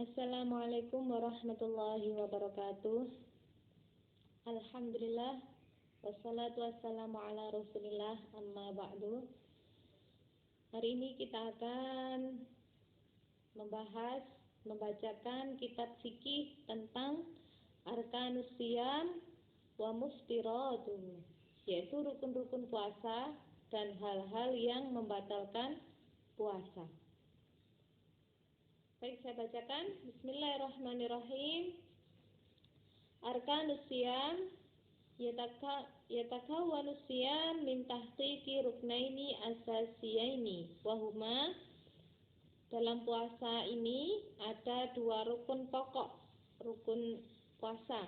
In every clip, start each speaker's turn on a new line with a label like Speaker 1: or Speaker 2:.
Speaker 1: Assalamualaikum warahmatullahi wabarakatuh. Alhamdulillah, wassalatu wassalamu ala rasulillah, amma ba'du. Hari ini kita akan membacakan kitab fikih tentang Arkanus Shiyam wa Muftiratun, yaitu rukun-rukun puasa dan hal-hal yang membatalkan puasa. Baik, saya bacakan. Bismillahirrahmanirrahim. Arkanus Shiyam yatakawwanu Shiyam min tahqiqi ruknaini asasiyaini wa huma, dalam puasa ini ada dua rukun pokok, rukun puasa.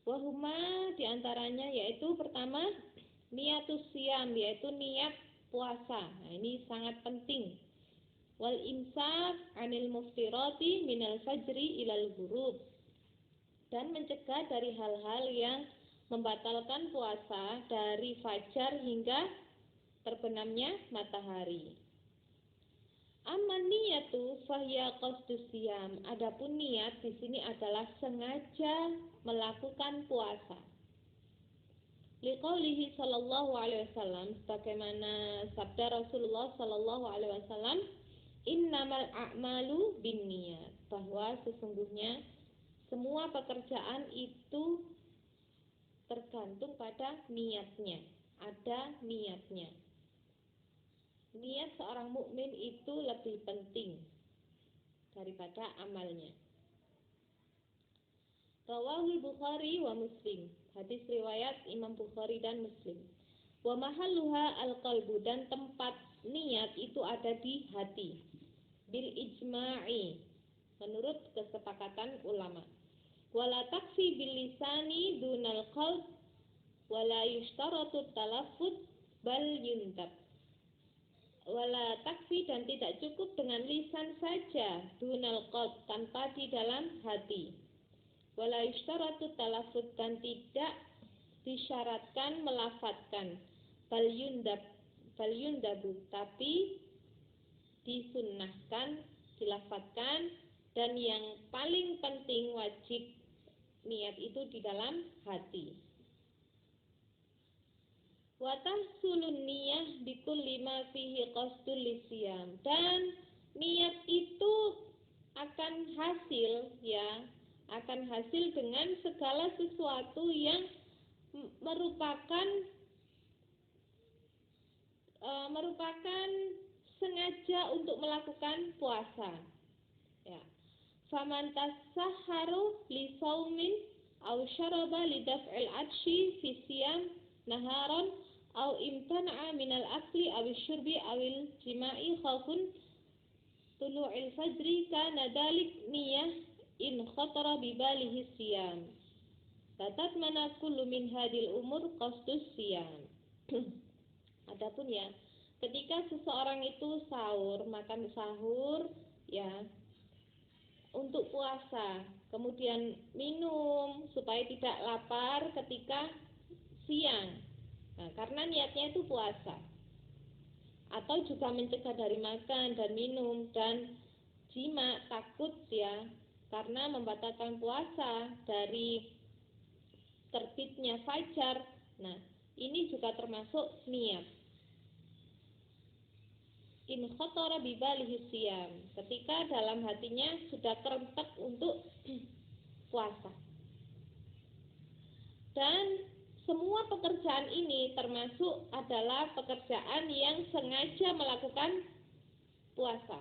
Speaker 1: Wa huma, diantaranya yaitu pertama niatus Shiyam, yaitu niat puasa. Nah, ini sangat penting. Wal imsak anil muftirati minal fajri ilal ghurub, dan mencegah dari hal-hal yang membatalkan puasa dari fajar hingga terbenamnya matahari. Amma niyatu fahiya qasdus shiyam, adapun niat di sini adalah sengaja melakukan puasa. Liqaulihi sallallahu alaihi wasallam, sebagaimana sabda Rasulullah sallallahu alaihi wasallam, innamal a'malu binniyat, bahwa sesungguhnya semua pekerjaan itu tergantung pada niatnya, ada niatnya. Niat seorang mukmin itu lebih penting daripada amalnya. Rawahul Bukhari wa Muslim, hadis riwayat Imam Bukhari dan Muslim. Wa mahalluha al-qalbu, dan tempat niat itu ada di hati. Bil ijma'i, menurut kesepakatan ulama. Wala takfi bil lisani dunal qalb wala yushtaratu talaffuz bal yundab. Wala takfi, dan tidak cukup dengan lisan saja, dunal qalb, tanpa di dalam hati. Wala yushtaratu talaffuz, dan tidak disyaratkan melafadzkan, bal yundabu, tapi disunnahkan dilafadzkan, dan yang paling penting wajib niat itu di dalam hati. Wa tahsulun niyah bikulli ma fihi qasdul lisyam, dan niat itu akan hasil dengan segala sesuatu yang merupakan sengaja untuk melakukan puasa. Ya. Faman tasahharu li saumin aw syaraba li daf'il atshi fi siyam naharan aw imtana'a minal akli aw syurbi aw jima'i khaufun tulu'il fajri kana dalik niyah in khatara bi balihi siyam. Tatat mana kullu min hadil umur qasdus siyam. Adapun ya, ketika seseorang itu makan sahur ya, untuk puasa, kemudian minum supaya tidak lapar ketika siang. Nah, karena niatnya itu puasa. Atau juga mencegah dari makan dan minum dan jima, takut ya, karena membatalkan puasa dari terbitnya fajar. Nah, ini juga termasuk niat. In khatara bi balihi siyam, ketika dalam hatinya sudah kerentek untuk puasa. Dan semua pekerjaan ini termasuk adalah pekerjaan yang sengaja melakukan puasa.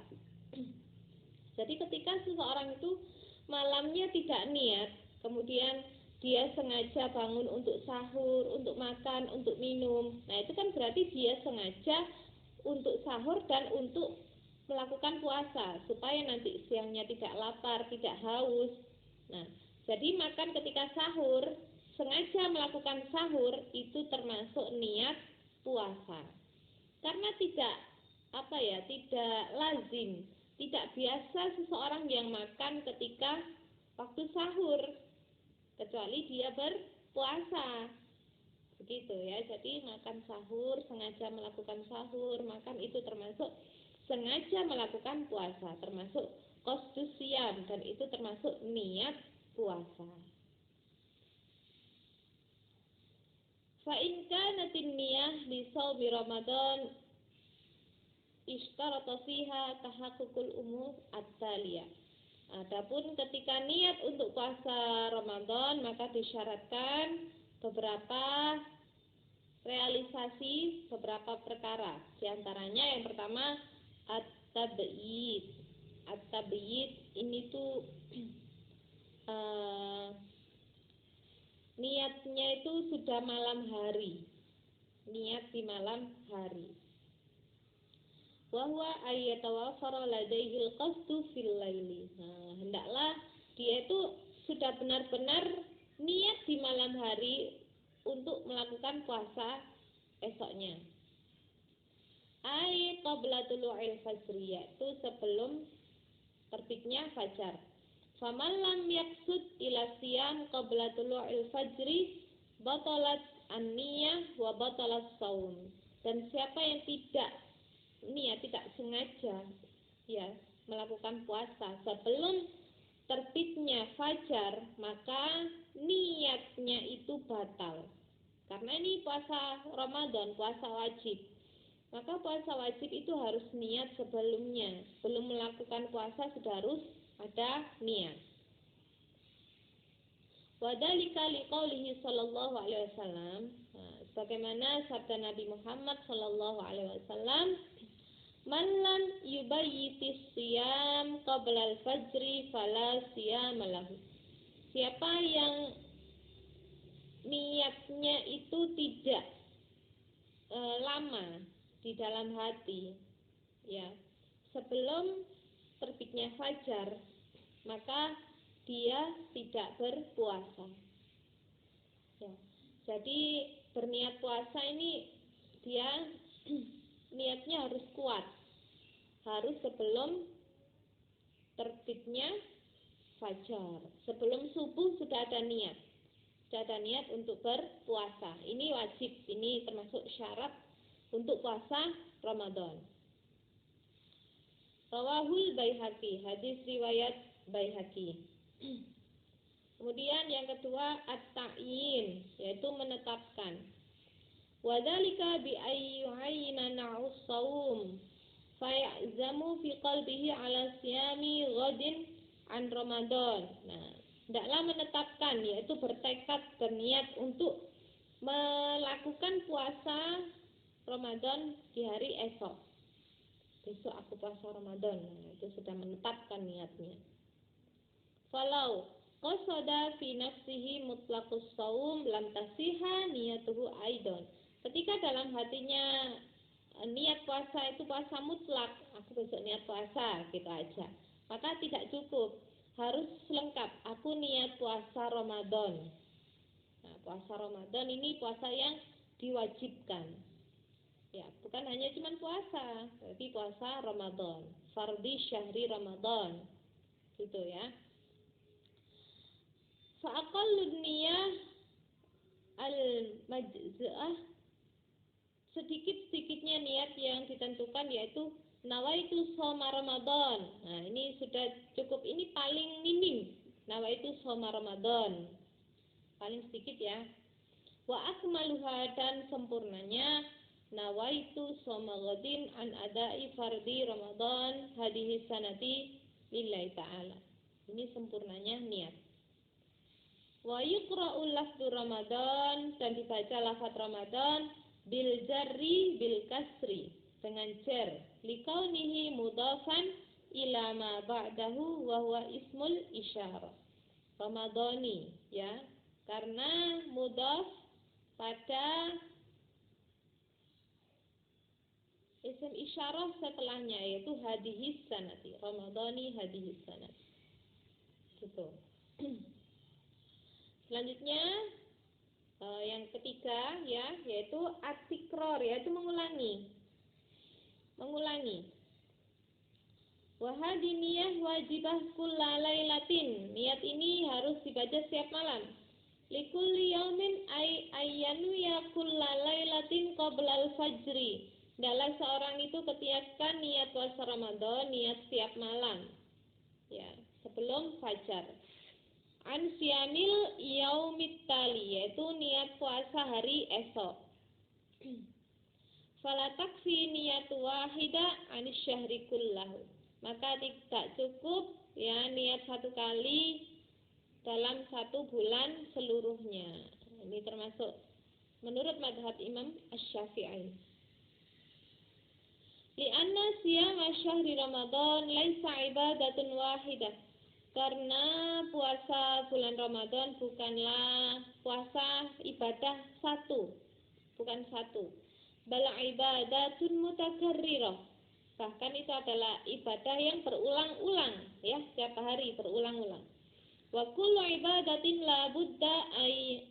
Speaker 1: Jadi ketika seseorang itu malamnya tidak niat, kemudian dia sengaja bangun untuk sahur, untuk makan, untuk minum, nah itu kan berarti dia sengaja untuk sahur dan untuk melakukan puasa supaya nanti siangnya tidak lapar, tidak haus. Nah, jadi makan ketika sahur, sengaja melakukan sahur itu termasuk niat puasa. Karena tidak lazim, tidak biasa seseorang yang makan ketika waktu sahur, kecuali dia berpuasa. Begitu ya, jadi makan sahur, sengaja melakukan sahur, makan itu termasuk sengaja melakukan puasa, termasuk qasdus siyam, dan itu termasuk niat puasa. Fa in kanatin niyah li shaumi Ramadan ishtarata fiha tahaqqul umur at-taliyah. Adapun ketika niat untuk puasa Ramadan, maka disyaratkan beberapa realisasi beberapa perkara. Di antaranya yang pertama at-tabyid. At-tabyid ini tuh niatnya itu sudah malam hari. Niat di malam hari. Wa huwa ayyatawaffara ladaihil qasdu fil laili. Hendaklah dia itu sudah benar-benar niat di malam hari untuk melakukan puasa esoknya. Ai qabla tulu'il fajri, yaitu sebelum terbitnya fajar. Faman lam yaqsud ila siyam qabla tulu'il fajri batalat an-niyah wa batalas shaum. Dan siapa yang tidak niat, tidak sengaja ya melakukan puasa sebelum terbitnya fajar, maka niatnya itu batal. Karena ini puasa Ramadan, puasa wajib. Maka puasa wajib itu harus niat sebelumnya. Sebelum melakukan puasa sudah harus ada niat. Wadhalika liqaulihi sallallahu alaihi wasallam. Bagaimana sabda Nabi Muhammad sallallahu alaihi wasallam, "Man lam yubayyitis siyam qabla al-fajri fala siyama lahu." Siapa yang niatnya itu tidak lama di dalam hati ya sebelum terbitnya fajar, maka dia tidak berpuasa ya. Jadi berniat puasa ini dia niatnya harus kuat, harus sebelum terbitnya fajar, sebelum subuh sudah ada niat untuk berpuasa. Ini wajib, ini termasuk syarat untuk puasa Ramadan. Rawahul Baihaqi, hadis riwayat Baihaqi. Kemudian yang kedua at-ta'yin, yaitu menetapkan. Wadzalika bi ayyuhayna na'us shaum faya'zamu fi qalbihi 'ala siyami ghadin an Ramadan. Nah, hendaklah menetapkan, yaitu bertekad, berniat untuk melakukan puasa Ramadan di hari esok. Besok aku puasa Ramadan. Nah, itu sudah menetapkan niatnya. Falau qasada fi nafsihi mutlaqus shaum lam tasiha niyatuhu aidan. Ketika dalam hatinya niat puasa itu puasa mutlak, aku besok niat puasa gitu aja, maka tidak cukup, harus lengkap. Aku niat puasa Ramadan. Nah, puasa Ramadan ini puasa yang diwajibkan. Ya, bukan hanya cuma puasa, tapi puasa Ramadan, fardhi syahri Ramadan. Gitu ya. Fa aqallun niyah al-majza'ah, sedikit-sedikitnya niat yang ditentukan yaitu nawaitu shoma Ramadan. Nah, ini sudah cukup, ini paling minim. Nawaitu shoma Ramadan. Paling sedikit ya. Wa akmaluha, dan sempurnanya nawaitu shoma ghadin an adai fardhi Ramadan hadhihi sanati lillahi ta'ala. Ini sempurnanya niat. Wa yuqra'u lafdzu Ramadan, dan dibaca lafaz Ramadan bil jarri bil kasri, dengan jar, liqaunihi mudhafan ila ma ba'dahu wa huwa ismul isyarah. Ramadhani ya, karena mudhaf pada isim isyarah setelahnya, yaitu hadhis sanati. Ramadhani hadhis sanati. Gitu. Selanjutnya yang ketiga ya, yaitu at-tikror, yaitu mengulangi. Wa hadiniyah wajibah kulla lailatin. Niat ini harus dibaca setiap malam. Likulli yaumin ayyanu ya kulla lailatin qabla al-fajri. Hendaklah seorang itu ketika niat puasa Ramadan, niat setiap malam, ya, sebelum fajar. An siyamil yaumit tali, yaitu niat puasa hari esok. Fala takfi niyat wahida anis syahri kullahu. Maka tidak cukup ya niat satu kali dalam satu bulan seluruhnya. Ini termasuk menurut mazhab Imam Asy-Syafi'i. Li'anna siyam syahri Ramadan laisa ibadatun wahidah. Karena puasa bulan Ramadan bukanlah puasa ibadah satu, bukan satu. Bal ibadatun mutakarrirah. Bahkan itu adalah ibadah yang berulang-ulang, ya, setiap hari berulang-ulang. Wa kullu ibadatin la budda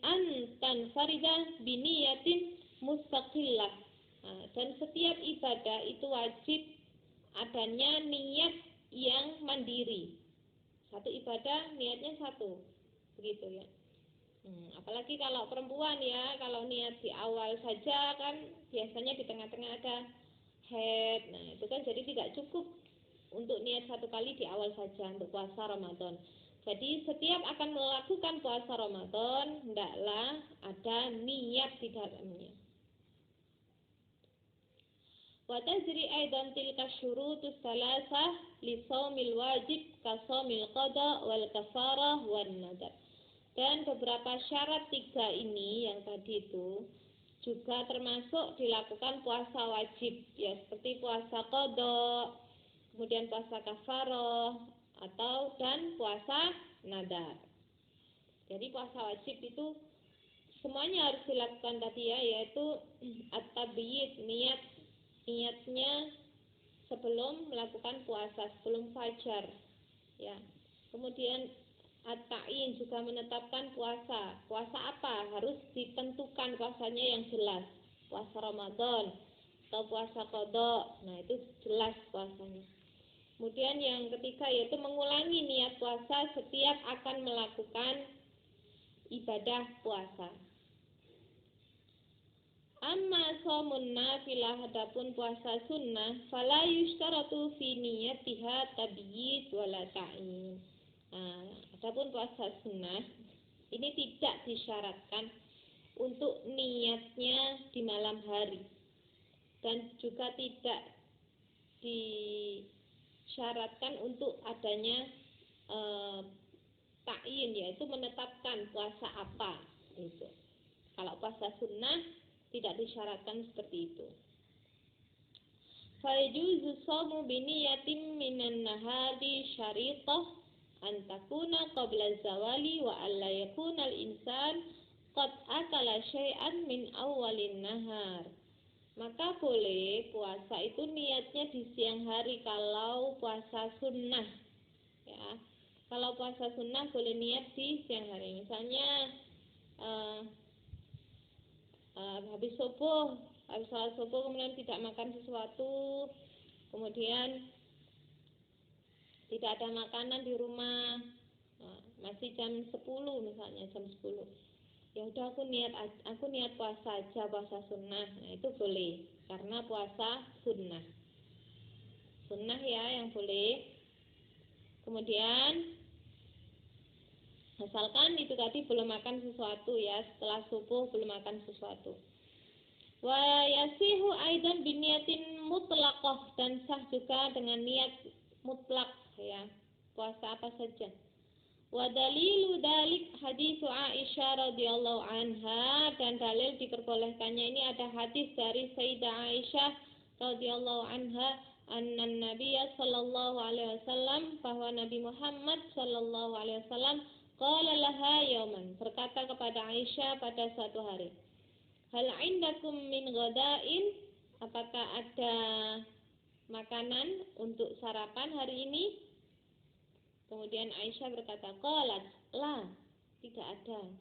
Speaker 1: an tanfarida bi niyatin mustaqillah. Dan setiap ibadah itu wajib adanya niat yang mandiri. Satu ibadah niatnya satu, begitu ya. Apalagi kalau perempuan ya, kalau niat di awal saja kan biasanya di tengah-tengah ada haid. Nah itu kan jadi tidak cukup untuk niat satu kali di awal saja untuk puasa Ramadan. Jadi setiap akan melakukan puasa Ramadan hendaklah ada niat di dalamnya. Wa tajri aidan tilka syurutus salasah li shaumil wajib ka shaumil qada wal kafarah wan nadar. Dan beberapa syarat tiga ini yang tadi itu juga termasuk dilakukan puasa wajib, ya, seperti puasa qada, kemudian puasa kafarah atau dan puasa nadar. Jadi puasa wajib itu semuanya harus dilakukan tadi ya, yaitu at-tabyid, niatnya sebelum melakukan puasa, sebelum fajar, ya. Kemudian at-ta'yin juga menetapkan puasa. Puasa apa? Harus ditentukan puasanya yang jelas. Puasa Ramadan atau puasa qada. Nah, itu jelas puasanya. Kemudian yang ketiga yaitu mengulangi niat puasa setiap akan melakukan ibadah puasa. Amma shaumun nafilah, adapun puasa sunnah, fala yushtaratu fi niyatiha tabyid wala ta'yin. Adapun puasa sunnah ini tidak disyaratkan untuk niatnya di malam hari dan juga tidak disyaratkan untuk adanya ta'yin, yaitu menetapkan puasa apa itu. Kalau puasa sunnah tidak disyaratkan seperti itu. Fa yajuzu shaumu bi niyatin minan nahari syaritah an takuna qabla zawali wa alla yakuna al-insan qad akala syai'an min awwalin nahar. Maka boleh puasa itu niatnya di siang hari kalau puasa sunnah, ya. Kalau puasa sunnah boleh niat di siang hari. Misalnya habis sholat subuh kemudian tidak makan sesuatu, kemudian tidak ada makanan di rumah, masih jam 10 misalnya, jam 10. Ya udah aku niat puasa aja, puasa sunnah. Nah, itu boleh karena puasa sunnah. Sunnah ya yang boleh. Kemudian asalkan itu tadi belum makan sesuatu ya, setelah subuh belum makan sesuatu. Wa yasihu aidan biniyatin mutlaqah, dan sah juga dengan niat mutlak ya, puasa apa saja. Wa dalilu dalik hadis Aisyah radhiyallahu anha, dan dalil diperbolehkannya ini ada hadis dari Sayyidah Aisyah radhiyallahu anha anna Nabiyya sallallahu alaihi wasallam, bahwa Nabi Muhammad sallallahu alaihi wasallam qala laha yauman, berkata kepada Aisyah pada suatu hari, hal indakum min ghadain, apakah ada makanan untuk sarapan hari ini? Kemudian Aisyah berkata, qalat la, tidak ada.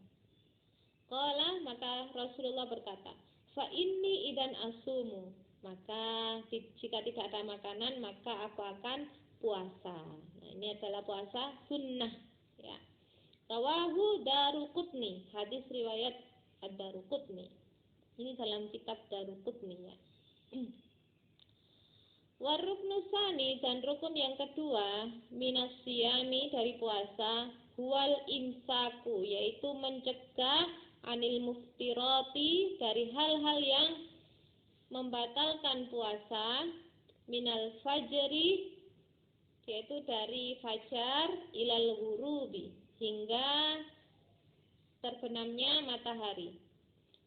Speaker 1: Qala, maka Rasulullah berkata, fa inni idan asumu, maka jika tidak ada makanan maka aku akan puasa. Nah, ini adalah puasa sunnah ya. Rawahu Daruqutni, hadis riwayat Ad-Daruqutni. Ini dalam kitab Daruqutni ya. Waruknu sani dan rukun yang kedua minas siyami dari puasa huwal imsaku yaitu mencegah anil muftirati dari hal-hal yang membatalkan puasa minal fajri yaitu dari fajar ilal ghurubi hingga terbenamnya matahari.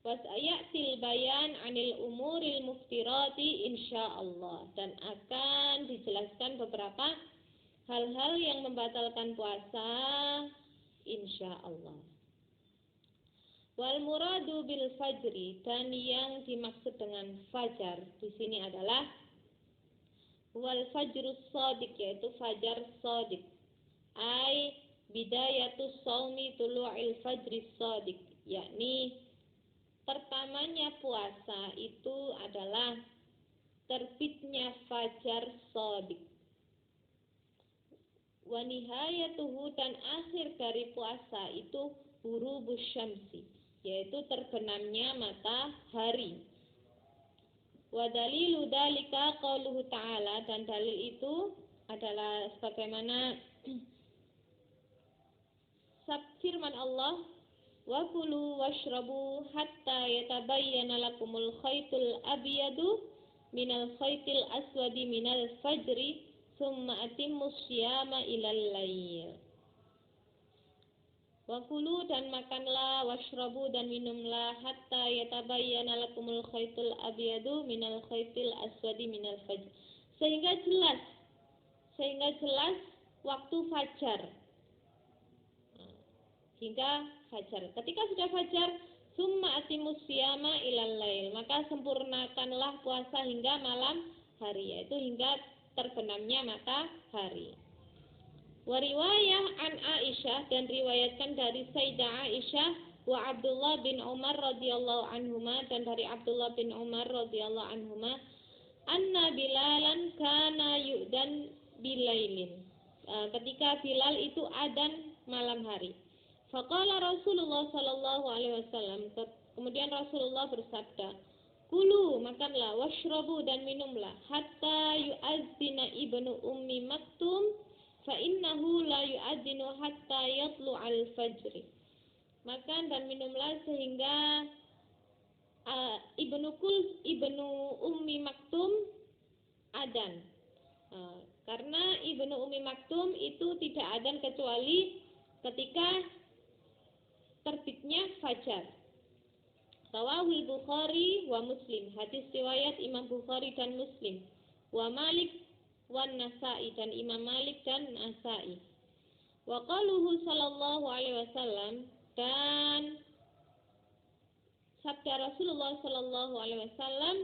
Speaker 1: Wasayatil bayan anil umuril muftirati insyaallah dan akan dijelaskan beberapa hal-hal yang membatalkan puasa insyaallah. Wal muradu bil fajri dan yang dimaksud dengan fajar di sini adalah wal fajrus shadiq yaitu fajar shadiq. Ai bidayatus shaumi tulu'il fajris shadiq yakni pertamanya puasa itu adalah terbitnya fajar shadiq. Wa nihayatuhu dan akhir dari puasa itu ghurubus syamsi yaitu terbenamnya matahari. Wa dalilu dalika qauluhu ta'ala dan dalil itu adalah sebagaimana firman Allah wa kulu washrabu hatta yatabayyana lakumul khaytul abyadu minal khaytil aswadi minal fajri thumma atimmus siyama ilal lail. Wa kulu dan makanlah washrabu dan minumlah hatta yatabayyana lakumul khaytul abyadu minal khaytil aswadi minal fajr sehingga jelas waktu fajar. Hingga fajar. Ketika sudah fajar, summa atimus siyama ilal lail, maka sempurnakanlah puasa hingga malam hari, yaitu hingga terbenamnya matahari. Wa riwayah an Aisyah dan riwayatkan dari Sayyidah Aisyah wa Abdullah bin Umar radhiyallahu anhuma dan dari Abdullah bin Umar radhiyallahu anhuma anna Bilalan kana yu'dan bilailin. Ketika Bilal itu adzan malam hari. Faqala Rasulullah sallallahu alaihi wasallam, kemudian Rasulullah bersabda, kulu makanlah, washrabu dan minumlah, hatta yu'adzina ibnu ummi maktum, fa innahu la yu'adzinu hatta yatlu al-fajri. Makan dan minumlah sehingga ibnu ummi maktum adzan. Karena ibnu ummi maktum itu tidak adzan kecuali ketika terbitnya fajar. Rawahul Bukhari wa Muslim. Hadis riwayat Imam Bukhari dan Muslim. Wa Malik wan Nasa'i dan Imam Malik dan Nasa'i. Wa qaluhu sallallahu alaihi wasallam dan sabda Rasulullah sallallahu alaihi wasallam,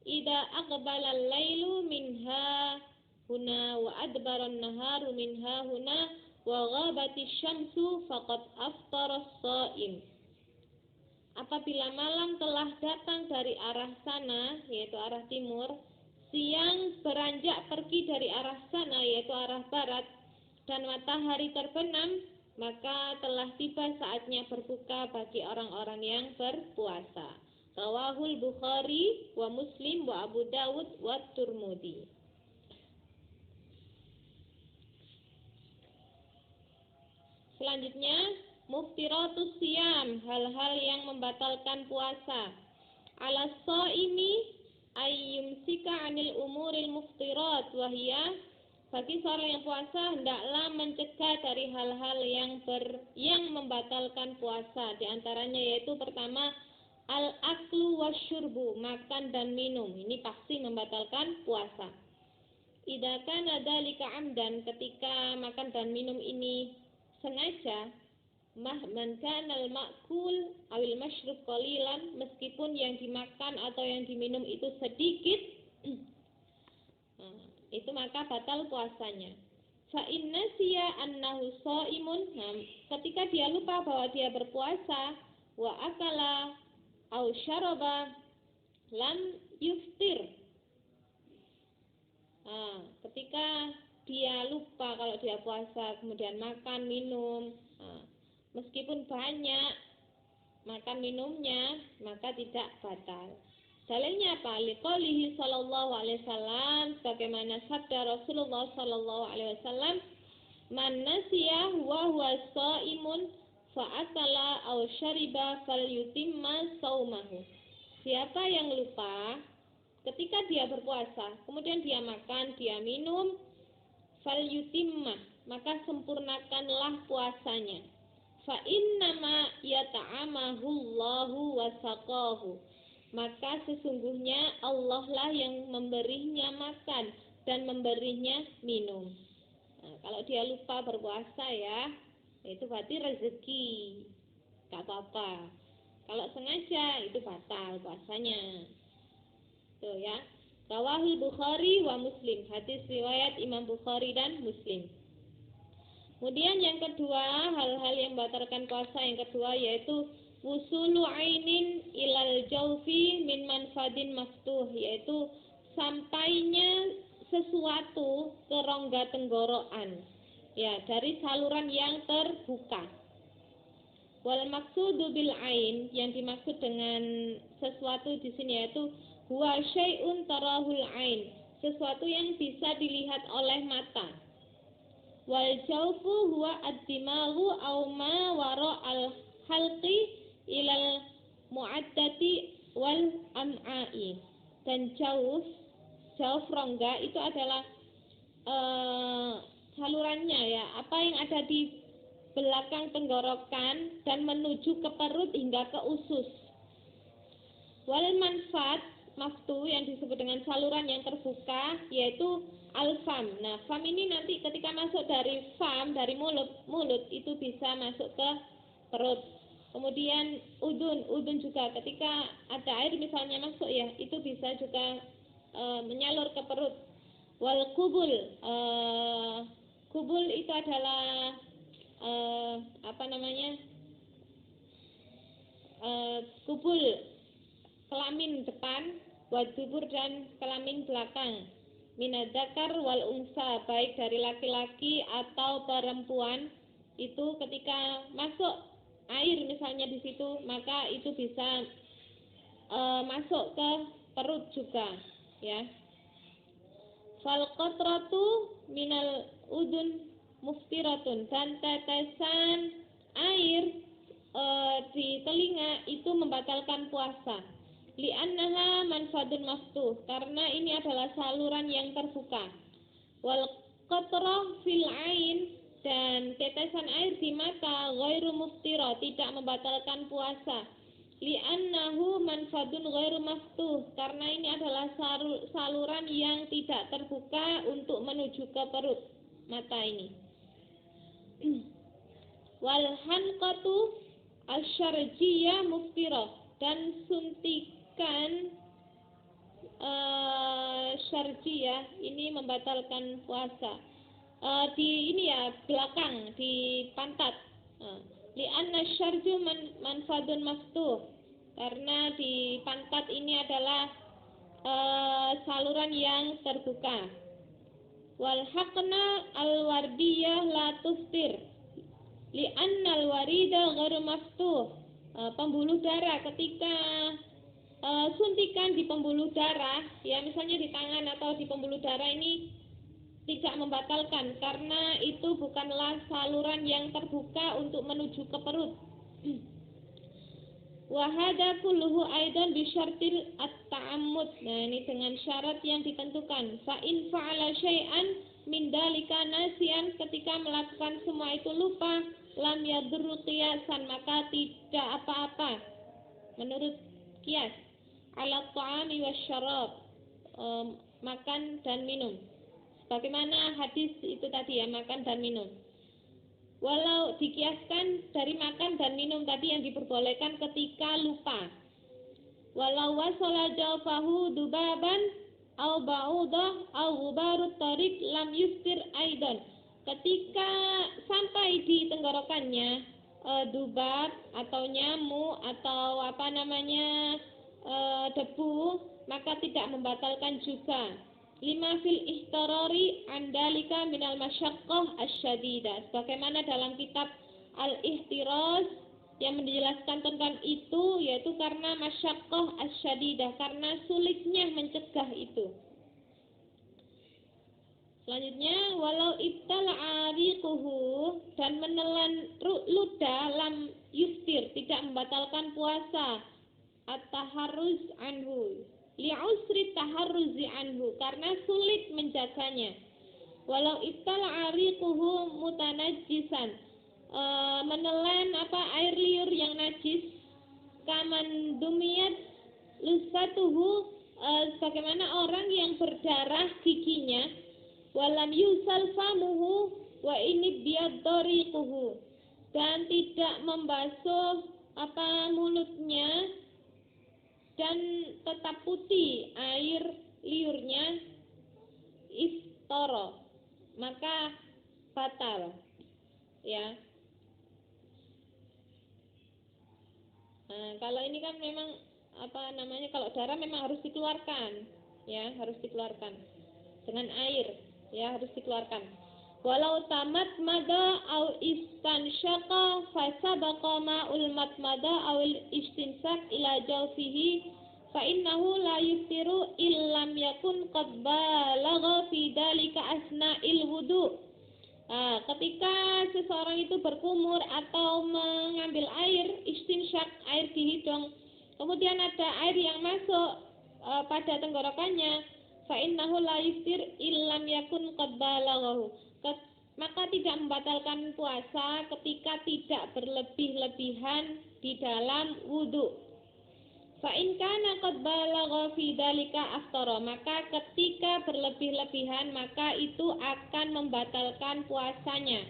Speaker 1: "Idza aqbala al-lailu minha huna wa adbara an-naharu minha huna wa ghabati syamsu faqad aftara as-shaim." Apabila malam telah datang dari arah sana yaitu arah timur, siang beranjak pergi dari arah sana yaitu arah barat dan matahari terbenam, maka telah tiba saatnya berbuka bagi orang-orang yang berpuasa. Rawahul Bukhari wa Muslim wa Abu Dawud wa Tirmidzi. Selanjutnya, muftiratus siyam, hal-hal yang membatalkan puasa. Ala shaimi ayyumsika 'anil umuril muftirat wa hiya, bagi seorang yang puasa hendaklah mencegah dari hal-hal yang membatalkan puasa. Di antaranya yaitu pertama al-aklu wasyurbu, makan dan minum. Ini pasti membatalkan puasa. Idza kana dzalika 'amdan, ketika makan dan minum ini sengaja, mahman kanal ma'kul awil mashrub qalilan, meskipun yang dimakan atau yang diminum itu sedikit, itu maka batal puasanya. Fa inna siya annahu shaimun, ketika dia lupa bahwa dia berpuasa, wa akala au syaraba lam yuftir. Ketika dia lupa kalau dia puasa, kemudian makan, minum, meskipun banyak makan minumnya, maka tidak batal. Dalilnya apa? Liqaulihi sallallahu alaihi wasallam, bagaimana sabda Rasulullah sallallahu alaihi wasallam, "Man nasiya wa huwa shaimun fa akala aw syariba falyutimma saumahu." Siapa yang lupa ketika dia berpuasa, kemudian dia makan, dia minum, falyutimma, maka sempurnakanlah puasanya. Fa innama yata'amahu Allahu wa saqahu, maka sesungguhnya Allah lah yang memberinya makan dan memberinya minum. Nah, kalau dia lupa berpuasa ya, itu berarti rezeki, gak apa-apa. Kalau sengaja itu batal puasanya. Tuh ya. Rawahul Bukhari wa Muslim, hadis riwayat Imam Bukhari dan Muslim. Kemudian yang kedua, hal-hal yang membatalkan puasa yang kedua yaitu wusulu ainin ilal jaufi min manfadin maftuh, yaitu sampainya sesuatu ke rongga tenggorokan, ya, dari saluran yang terbuka. Wal maksudu bil ain, yang dimaksud dengan sesuatu di sini yaitu huwa syai'un tarahul ain, sesuatu yang bisa dilihat oleh mata. Wal jaufu huwa ad-dimagu aw ma wara al-halqi ilal mu'addati wal am'ai. Dan jauf rongga itu adalah salurannya ya, apa yang ada di belakang tenggorokan dan menuju ke perut hingga ke usus. Wal manfat maftu, yang disebut dengan saluran yang terbuka, yaitu al-fam. Nah, fam ini nanti ketika masuk dari fam, dari mulut itu bisa masuk ke perut. Kemudian udun juga ketika ada air misalnya masuk ya, itu bisa juga menyalur ke perut. Wal kubul, kubul itu adalah kubul kelamin depan, wadubur dan kelamin belakang. Minadzakar wal unsa, baik dari laki-laki atau perempuan, itu ketika masuk air misalnya di situ, maka itu bisa masuk ke perut juga, ya. Fal qatratu minal udun muftiratun, dan tetesan air di telinga itu membatalkan puasa. Li'annaha manfadun maftuh, karena ini adalah saluran yang terbuka. Wal qatrah fil ain, dan tetesan air di mata ghairu muftira, tidak membatalkan puasa. Li'annahu manfadun ghairu maftuh, karena ini adalah saluran yang tidak terbuka untuk menuju ke perut mata ini. Wal hanqatu asyarjiyah muftira, dan suntikan syarjiyah ini membatalkan puasa. Di ini ya, belakang, di pantat. Li'anna syarju manfadun maftuh, karena di pantat ini adalah saluran yang terbuka. Wal haqna al-wardiyah la tuftir, li'anna al-warida ghairu maftuh. Pembuluh darah, ketika suntikan di pembuluh darah, ya misalnya di tangan atau di pembuluh darah ini tidak membatalkan, karena itu bukanlah saluran yang terbuka untuk menuju ke perut. Wa hadza kulluhu aidan bi syartil at-ta'ammud. Nah, ini dengan syarat yang ditentukan. Fa in fa'ala syai'an min dalika nasian, ketika melakukan semua itu lupa, lam yadurru qiyasan, maka tidak apa-apa menurut qiyas. Ala ta'ami wasyarab, makan dan minum. Bagaimana hadis itu tadi ya, makan dan minum. Walau dikiaskan dari makan dan minum tadi yang diperbolehkan ketika lupa. Walau wasala jawfahu dubaban au ba'udah au ghubarut tariq lam yuftir aidan. Ketika sampai di tenggorokannya dubab atau nyamuk atau debu, maka tidak membatalkan juga. Lima fil ihtarari andalika minal masyaqqah asyadidah, sebagaimana dalam kitab al-ihtiraz yang menjelaskan tentang itu yaitu karena masyaqqah asyadidah, karena sulitnya mencegah itu. Selanjutnya, walau ibtala'a riquhu, dan menelan ludah lam yuftir, tidak membatalkan puasa, at-taharruz anhu, li'usri taharruzi anhu, karena sulit menjaganya. Walau ibtala'a riquhu mutanajjisan, menelan air liur yang najis, kaman dumiyat lusatuhu, sebagaimana orang yang berdarah giginya, walam yusal famuhu wa ini biadoriquhu, dan tidak membasuh mulutnya dan tetap putih air liurnya, iftara, maka batal, ya. Nah, kalau ini kan memang kalau darah memang harus dikeluarkan, ya, harus dikeluarkan dengan air, ya, harus dikeluarkan. Walau tamat mada au istansyaqa fasabaqa ma'ul matmada au istinsak ila jawfihi fa innahu la yuftiru illam yakun qad balagha fi dalika asna'il wudu'. Ketika seseorang itu berkumur atau mengambil air, istinsyak, air di hidung, kemudian ada air yang masuk pada tenggorokannya, fa innahu la yuftir illam yakun qad balaghahu, maka tidak membatalkan puasa ketika tidak berlebih-lebihan di dalam wudu. Fa in kana qad balagha fi dzalika aftara, maka ketika berlebih-lebihan maka itu akan membatalkan puasanya.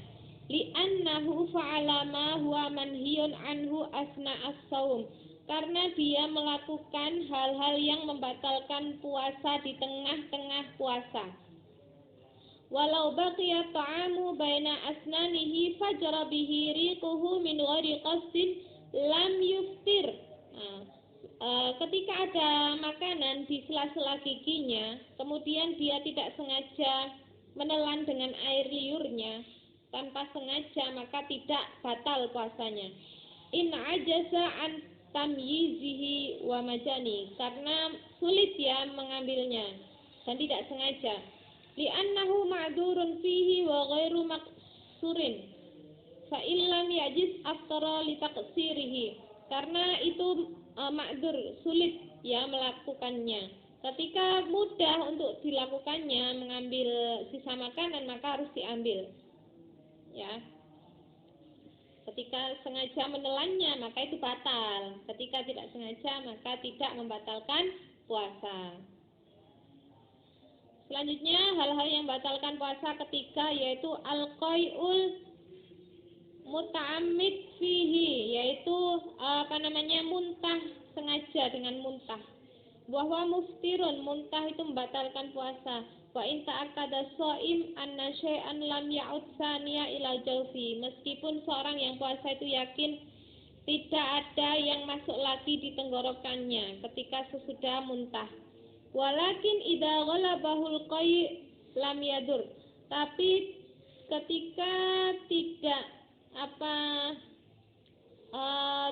Speaker 1: Li'annahu fa'ala ma huwa manhiyun anhu asna as-shaum, karena dia melakukan hal-hal yang membatalkan puasa di tengah-tengah puasa. Walau baqiya ta'amu baina asnanihi fajara bihi riquhu min ghairi qasdin lam yuftir. Ketika ada makanan di sela-sela giginya, kemudian dia tidak sengaja menelan dengan air liurnya tanpa sengaja, maka tidak batal puasanya. In ajaza an tamyizihi wa majani, karena sulit ya mengambilnya dan tidak sengaja. Li'annahu ma'dzurun fihi wa ghairu maksurin fa illam yajiz aftara li taqsirihi, karena itu ma'dzur, sulit ya melakukannya. Ketika mudah untuk dilakukannya mengambil sisa makanan, maka harus diambil, ya. Ketika sengaja menelannya maka itu batal, ketika tidak sengaja maka tidak membatalkan puasa. Selanjutnya, hal-hal yang membatalkan puasa ketiga yaitu al-qai'ul muta'ammid fihi, yaitu muntah sengaja dengan muntah. Bahwa muftirun, muntah itu membatalkan puasa. Wa in ta'akkada shaim anna syai'an lam ya'ud saniya ila jawfi, meskipun seorang yang puasa itu yakin tidak ada yang masuk lagi di tenggorokannya ketika sesudah muntah. Walakin idza ghalabahul qai' lam yadur, tapi ketika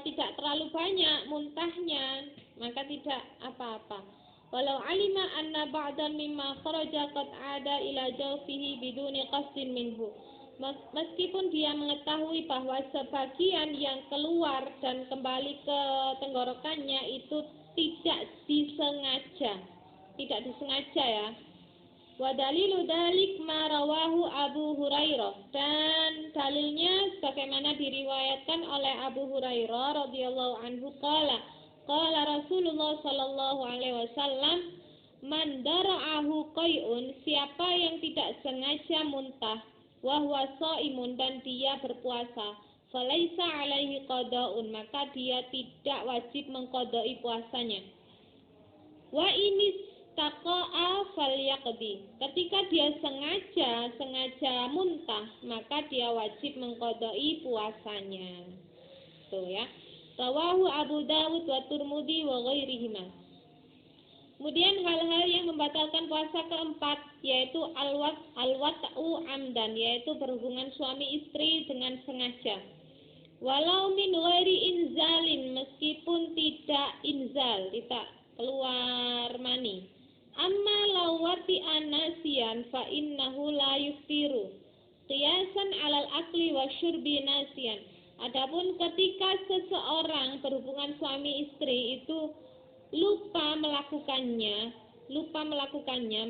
Speaker 1: tidak terlalu banyak muntahnya maka tidak apa-apa. Walau alima anna ba'dan mimma kharaja qad ada ila jawfihi biduni qasdin minhu, meskipun dia mengetahui bahwa sebagian yang keluar dan kembali ke tenggorokannya itu tidak disengaja ya. Wa dalilu dalik ma rawahu Abu Hurairah, dan dalilnya sebagaimana diriwayatkan oleh Abu Hurairah radhiyallahu anhu qala Rasulullah sallallahu alaihi wasallam, man dara'ahu qai'un, siapa yang tidak sengaja muntah, wa huwa shaimun, dan dia berpuasa, falaisa alaihi qada'un, maka dia tidak wajib mengqada'i puasanya. Wa ini taqa'a falyaqdi, ketika dia sengaja muntah maka dia wajib mengqada'i puasanya. Tuh ya. Rawahu Abu Dawud wa Tirmidzi wa ghairihima. Kemudian hal-hal yang membatalkan puasa keempat yaitu al-wat'u amdan, yaitu berhubungan suami istri dengan sengaja. Walau min ghairi inzalin, meskipun tidak inzal, tidak keluar mani. Amma lawati anasian fa innahu la yuftiru qiyasan 'alal akli wa syurbi nasian. Adapun ketika seseorang berhubungan suami istri itu lupa melakukannya,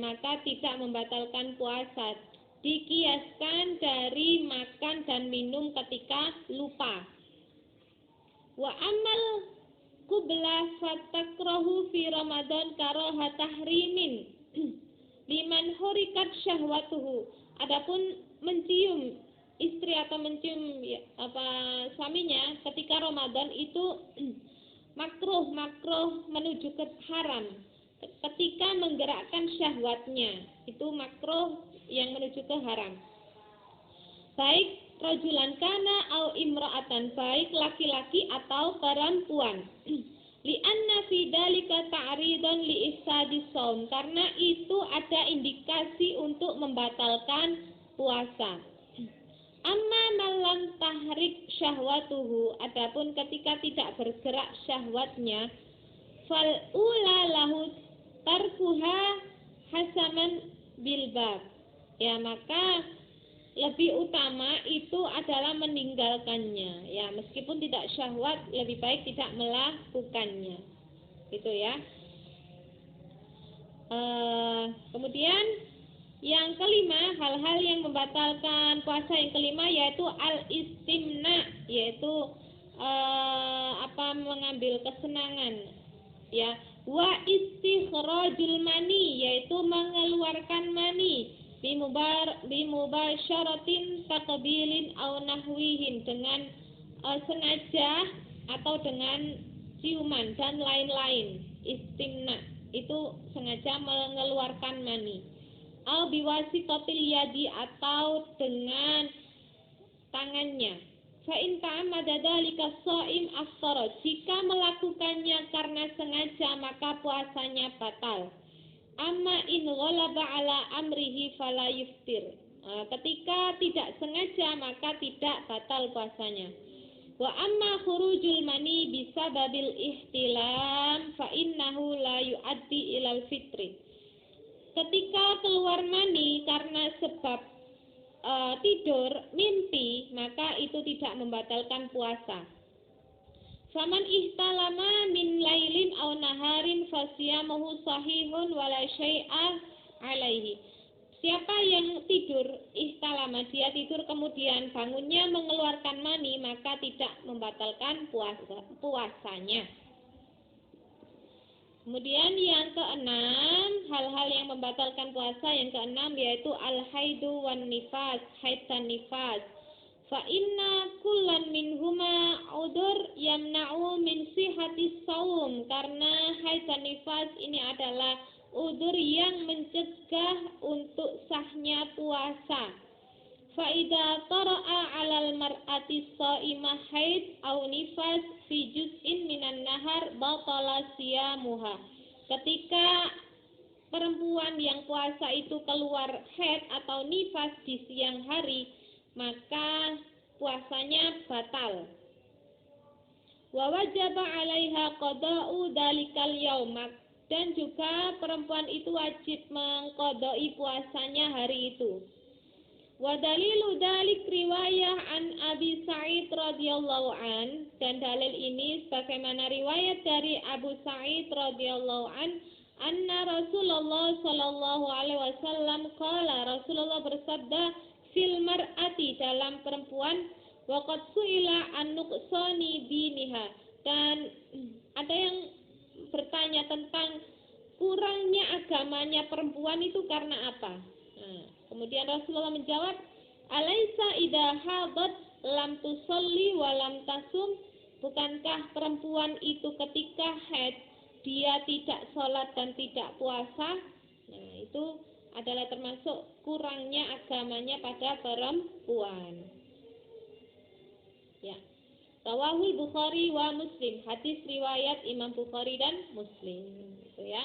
Speaker 1: maka tidak membatalkan puasa. Dikiaskan dari makan dan minum ketika lupa. Wa amal qubla fatakrahu fi Ramadan karaha tahrimin liman hurikat syahwatuhu. Adapun mencium istri atau mencium suaminya ketika Ramadan itu makruh menuju ke haram. Ketika menggerakkan syahwatnya itu makruh yang menuju ke haram. Baik rajulan kana au imra'atan, baik laki-laki atau perempuan. Li'anna fi dzalika ta'ridan li ifsadis shaum, karena itu ada indikasi untuk membatalkan puasa. Amma malam tahrik syahwatuhu, adapun ketika tidak bergerak syahwatnya, fal ula lahu tarkuha hasaman bilbab, ya maka lebih utama itu adalah meninggalkannya, ya meskipun tidak syahwat lebih baik tidak melakukannya, gitu ya. Kemudian yang kelima, hal-hal yang membatalkan puasa yang kelima yaitu al-istimna, yaitu mengambil kesenangan, ya. Wa istikhrajul mani, yaitu mengeluarkan mani, bimubasyaratin taqbilin aw nahwihin, dengan sengaja atau dengan ciuman dan lain-lain. Istimna itu sengaja mengeluarkan mani. Au biwasitatil yadi, atau dengan tangannya. Fa in ta'ammada dzalika shaim aftara, jika melakukannya karena sengaja maka puasanya batal. Amma in ghalaba ala amrihi fala yuftir, ketika tidak sengaja maka tidak batal puasanya. Wa amma khurujul mani bisababil ihtilam fa innahu la yuaddi ilal fitri, ketika keluar mani karena sebab tidur, mimpi, maka itu tidak membatalkan puasa. Faman ihtalama min lailin aw naharin fasiyamuhu sahihun wala syai'a alaihi. Siapa yang tidur, ihtalama, dia tidur kemudian bangunnya mengeluarkan mani, maka tidak membatalkan puasanya. Kemudian yang keenam, hal-hal yang membatalkan puasa yang keenam yaitu al-haidu wan nifas, haid dan nifas. Fa inna kullan minhuma udur yamna'u min sihhatis shaum, karena haid dan nifas ini adalah udur yang mencegah untuk sahnya puasa. Fa idza tara'a 'alal mar'ati sha'imah haid aw nifas fi juz'in minan nahar batala siyamuha. Ketika perempuan yang puasa itu keluar haid atau nifas di siang hari, maka puasanya batal. Wa wajaba 'alaiha qada'u dalikal yaum, dan juga perempuan itu wajib mengqada'i puasanya hari itu. Wa dalilu dalik riwayah an Abi Sa'id radhiyallahu an, dan dalil ini sebagaimana riwayat dari Abu Sa'id radhiyallahu an, anna Rasulullah sallallahu alaihi wasallam qala, Rasulullah bersabda, fil mar'ati, dalam perempuan, wa qad su'ila an nuqsani diniha, dan ada yang bertanya tentang kurangnya agamanya perempuan itu karena apa? Kemudian Rasulullah menjawab, alaisa idza hadat lam tusalli wa lam tasum, bukankah perempuan itu ketika haid dia tidak sholat dan tidak puasa? Nah, itu adalah termasuk kurangnya agamanya pada perempuan. Ya. Rawahul Bukhari wa Muslim, hadis riwayat Imam Bukhari dan Muslim, gitu ya.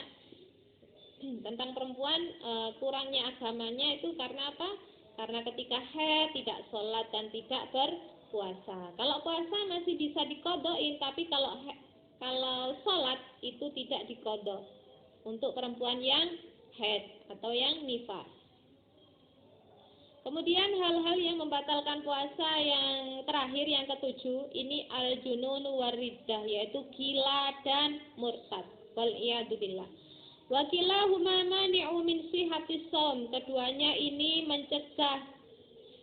Speaker 1: Tentang perempuan kurangnya agamanya itu karena apa? Karena ketika haid tidak sholat dan tidak puasa. Kalau puasa masih bisa diqadhain, tapi kalau sholat itu tidak diqadha untuk perempuan yang haid atau yang nifas. Kemudian hal-hal yang membatalkan puasa yang terakhir, yang ketujuh, ini al-junun wariddah, yaitu gila dan murtad. Wal iyadu billah. Wa kilahuma mani'u min sihhatis shaum. Keduanya ini mencegah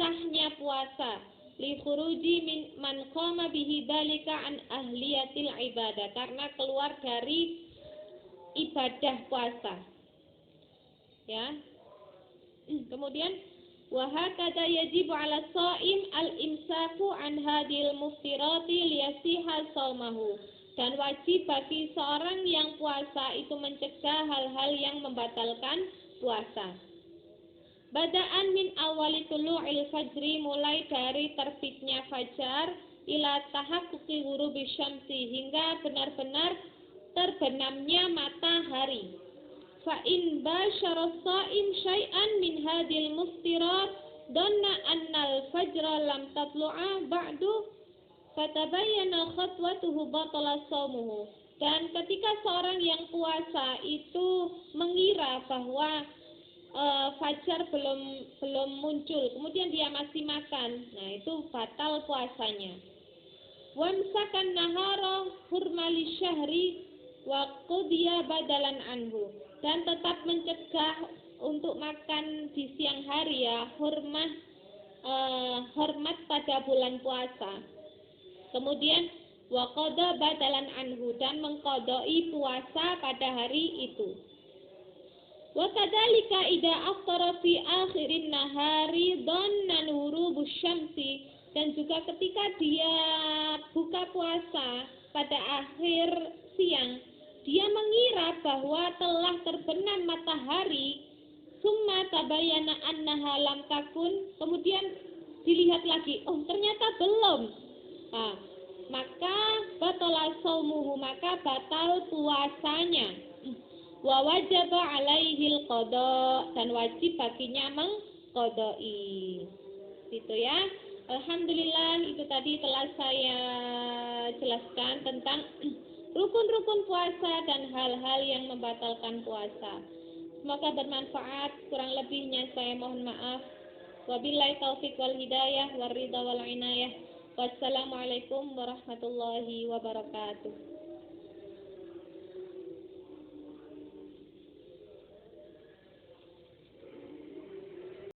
Speaker 1: sahnya puasa. Li khuruji min man qama bihi dzalika an ahliyatil ibadah, karena keluar dari ibadah puasa. Ya. Kemudian wa hakadha yajibu 'ala shaim al-imsaku an hadhil muftirati liyasiha shaumahu. Dan wajib bagi seorang yang puasa itu mencegah hal-hal yang membatalkan puasa. Bada'an min awali tulu'il fajri, mulai dari terbitnya fajar, ila tahaqquqi ghurubi syamsi, hingga benar-benar terbenamnya matahari. Fa in basyara shaim syai'an min hadhil muftirat dhanna annal fajra lam tatlu'a ba'du fatabayyana khatwatuhu batala shaumuhu. Dan ketika seorang yang puasa itu mengira bahwa fajar belum muncul, kemudian dia masih makan, nah itu batal puasanya. Wamsakan nahara hurmali syahri wa qudiya badalan anhu. Dan tetap mencegah untuk makan di siang hari, ya, hormat pada bulan puasa. Kemudian waqada badalan anhu, dan mengqadai puasa pada hari itu. Wa kadzalika idza aftara fi akhirin nahari dhanna nurubus syamsi, dan juga ketika dia buka puasa pada akhir siang, dia mengira bahwa telah terbenam matahari. Summa tabayyana annaha lam takun, kemudian dilihat lagi, oh ternyata belum. Nah, maka batala shaumuhu, maka batal puasanya. Wa wajaba alaihil qada, dan wajib baginya mengqadai. Itu ya. Alhamdulillah, itu tadi telah saya jelaskan tentang rukun-rukun puasa dan hal-hal yang membatalkan puasa. Semoga bermanfaat. Kurang lebihnya saya mohon maaf. Wabillahi taufiq wal hidayah war ridha wal inayah. Wassalamualaikum warahmatullahi wabarakatuh.